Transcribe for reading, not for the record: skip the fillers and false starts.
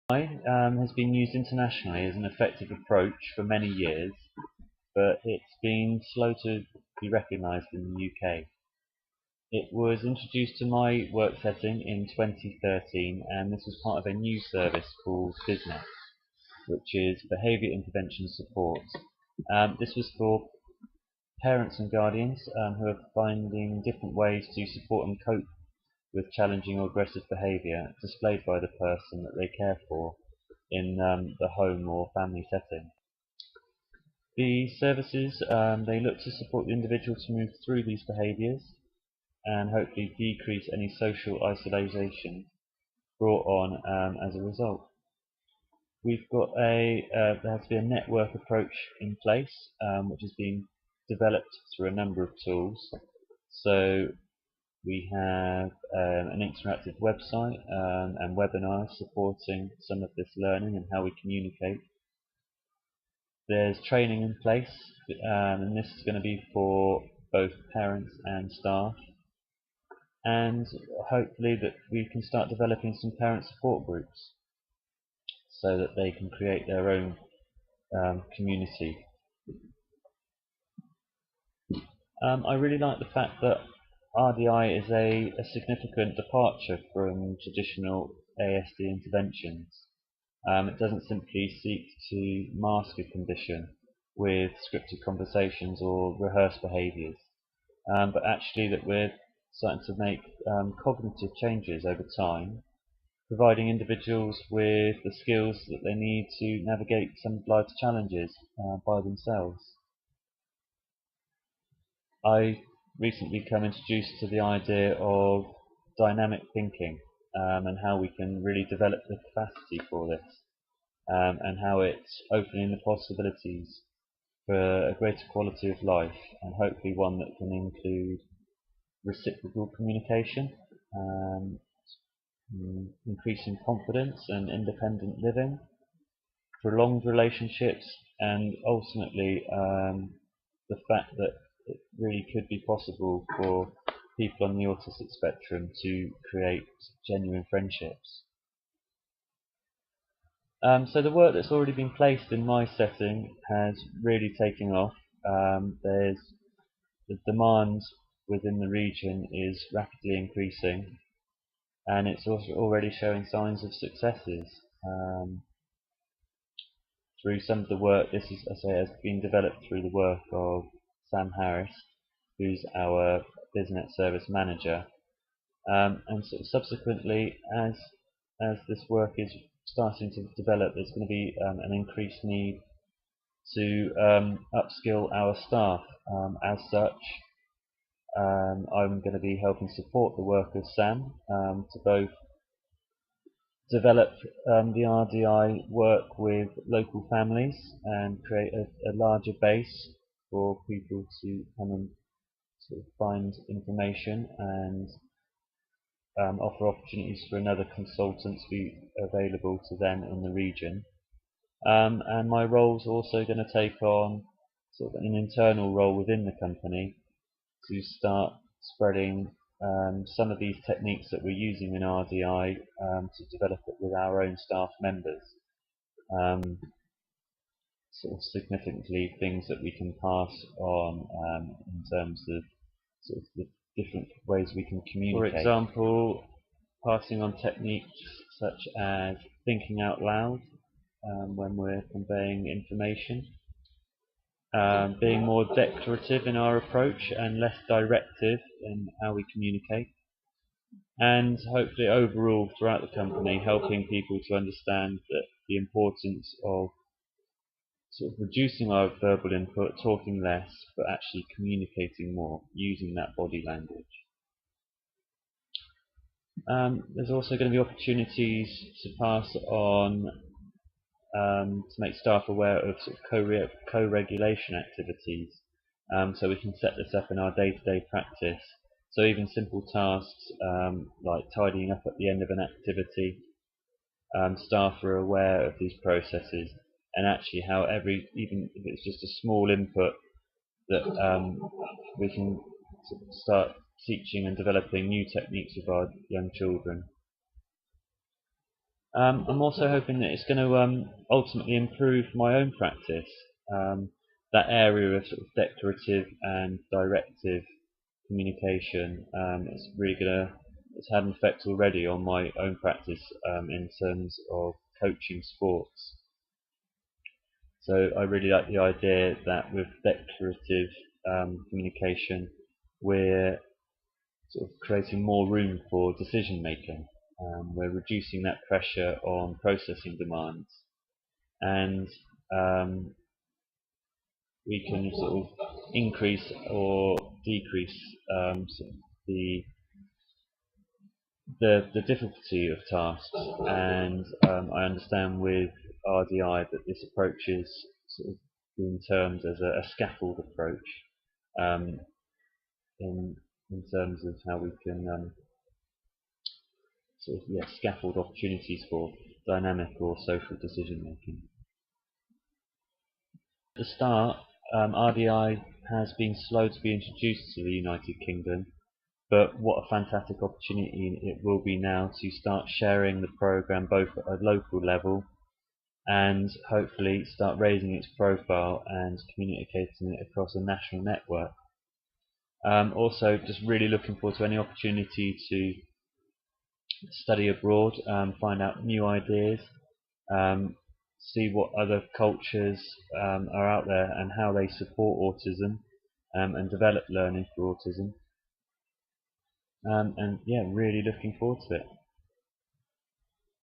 Has been used internationally as an effective approach for many years, but it's been slow to be recognised in the UK. It was introduced to my work setting in 2013, and this was part of a new service called BizNet, which is Behaviour Intervention Support. This was for parents and guardians who are finding different ways to support and cope with challenging or aggressive behaviour displayed by the person that they care for in the home or family setting. The services, they look to support the individual to move through these behaviours and hopefully decrease any social isolation brought on as a result. We've got there has to be a network approach in place, which is being developed through a number of tools. So we have an interactive website and webinars supporting some of this learning and how we communicate. There's training in place, and this is going to be for both parents and staff. And hopefully that we can start developing some parent support groups so that they can create their own community. I really like the fact that RDI is a significant departure from traditional ASD interventions. It doesn't simply seek to mask a condition with scripted conversations or rehearsed behaviours, but actually that we're starting to make cognitive changes over time, providing individuals with the skills that they need to navigate some of life's challenges by themselves. I recently become introduced to the idea of dynamic thinking and how we can really develop the capacity for this and how it's opening the possibilities for a greater quality of life and hopefully one that can include reciprocal communication, increasing confidence and independent living, prolonged relationships, and ultimately the fact that it really could be possible for people on the autistic spectrum to create genuine friendships. So the work that's already been placed in my setting has really taken off. There's the demand within the region is rapidly increasing, and it's also already showing signs of successes. Through some of the work, this is, as I say, has been developed through the work of Sam Harris, who's our BizNet service manager, and sort of subsequently, as this work is starting to develop, there's going to be an increased need to upskill our staff. As such, I'm going to be helping support the work of Sam to both develop the RDI work with local families and create a larger base for people to come and sort of find information and offer opportunities for another consultant to be available to them in the region. And my role is also going to take on sort of an internal role within the company to start spreading some of these techniques that we're using in RDI to develop it with our own staff members. Sort of significantly things that we can pass on in terms of sort of the different ways we can communicate. For example, passing on techniques such as thinking out loud when we're conveying information, being more declarative in our approach and less directive in how we communicate, and hopefully overall throughout the company helping people to understand that the importance of sort of reducing our verbal input, talking less, but actually communicating more, using that body language. There's also going to be opportunities to pass on to make staff aware of sort of co-regulation activities, so we can set this up in our day-to-day practice. So even simple tasks like tidying up at the end of an activity, staff are aware of these processes, and actually how even if it's just a small input, that we can sort of start teaching and developing new techniques with our young children. I'm also hoping that it's going to ultimately improve my own practice. Um, that area of sort of declarative and directive communication, it's had an effect already on my own practice in terms of coaching sports. So I really like the idea that with declarative communication, we're sort of creating more room for decision making. We're reducing that pressure on processing demands, and um, we can sort of increase or decrease sort of the, the difficulty of tasks. And I understand with RDI that this approach is sort of being termed as a scaffold approach, um, in terms of how we can sort of, scaffold opportunities for dynamic or social decision making. At the start, RDI has been slow to be introduced to the United Kingdom, but what a fantastic opportunity it will be now to start sharing the programme both at a local level and hopefully start raising its profile and communicating it across a national network. Also, just really looking forward to any opportunity to study abroad, find out new ideas, see what other cultures are out there and how they support autism and develop learning for autism. And yeah, really looking forward to it.